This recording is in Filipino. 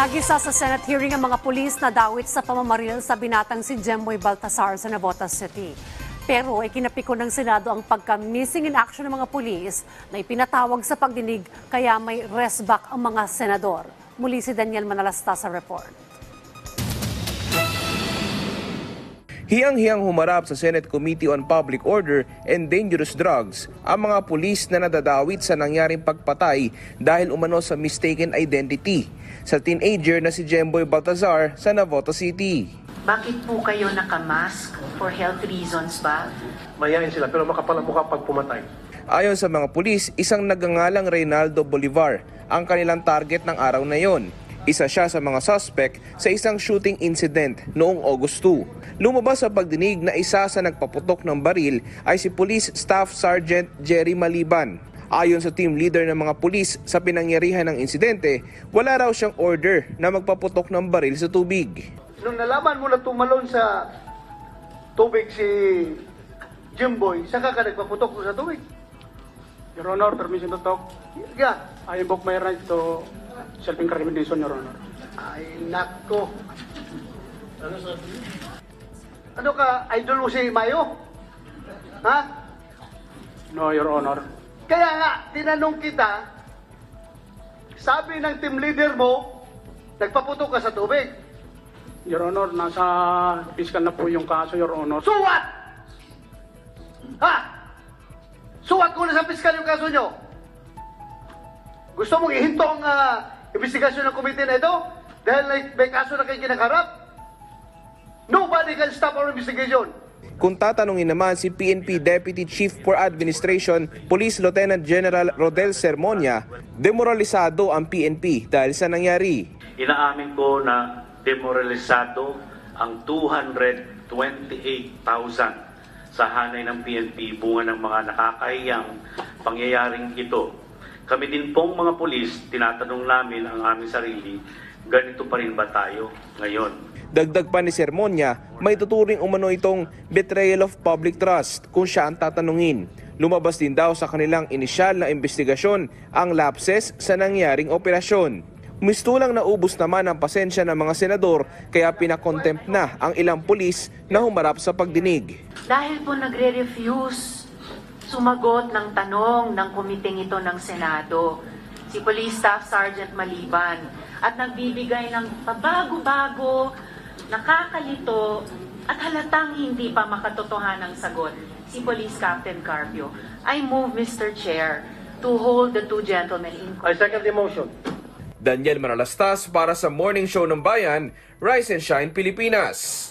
Nagisa sa Senate hearing ang mga pulis na dawit sa pamamaril sa binatang si Jemboy Baltasar sa Navotas City. Pero ikinapiko ng Senado ang pagka-missing in action ng mga pulis na ipinatawag sa pagdinig kaya may rest back ang mga senador. Muli si Daniel Manalasta sa report. Hiyang-hiyang humarap sa Senate Committee on Public Order and Dangerous Drugs ang mga pulis na nadadawit sa nangyaring pagpatay dahil umano sa mistaken identity sa teenager na si Jemboy Baltasar sa Navotas City. Bakit po kayo nakamask? For health reasons ba? Mayayain sila pero makapal ang mukha pag pumatay. Ayon sa mga pulis, isang nagngangalang Reynaldo Bolivar ang kanilang target ng araw na yon. Isa siya sa mga suspect sa isang shooting incident noong August 2. Lumabas sa pagdinig na isa sa nagpaputok ng baril ay si Police Staff Sergeant Jerry Maliban. Ayon sa team leader ng mga pulis sa pinangyarihan ng insidente, wala raw siyang order na magpaputok ng baril sa tubig. Nung nalaman mo na tumalon sa tubig si Jimboy, saka ka nagpaputok sa tubig? Your Honor, permission to talk. Yeah. I invoke my right to self-incrimination, Your Honor. Ay, nako. Ano ka, idol mo si Mayo? Ha? No, Your Honor. Kaya nga, tinanong kita, sabi ng team leader mo, nagpaputok ka sa tubig. Your Honor, nasa fiscal na po yung kaso, Your Honor. So what? Ha? So what kung nasa piskal yung kaso nyo? Gusto mong ihinto ang investigasyon ng komite na ito? Dahil may kaso na kayo kinakarap? Nobody can stop our investigation. Kung tatanungin naman si PNP Deputy Chief for Administration, Police Lieutenant General Rodel Sermonia, demoralisado ang PNP dahil sa nangyari. Inaamin ko na demoralisado ang 228,000 sa hanay ng PNP bunga ng mga nakakahiyang pangyayaring ito. Kami din pong mga pulis, tinatanong namin ang aming sarili, ganito pa rin ba tayo ngayon? Dagdag pa ni Sermonia, may tuturing umano itong betrayal of public trust kung siya ang tatanungin. Lumabas din daw sa kanilang inisyal na investigasyon ang lapses sa nangyaring operasyon. Mistulang naubos naman ang pasensya ng mga senador kaya pinakontempt na ang ilang pulis na humarap sa pagdinig. Dahil po nagre-refuse sumagot ng tanong ng komiteng ito ng Senado, si Police Staff Sergeant Maliban, at nagbibigay ng pabago-bago, nakakalito, at halatang hindi pa makatotohanang sagot, si Police Captain Carpio. I move, Mr. Chair, to hold the two gentlemen in court. I second the motion. Daniel Manalastas para sa Morning Show ng Bayan, Rise and Shine Pilipinas.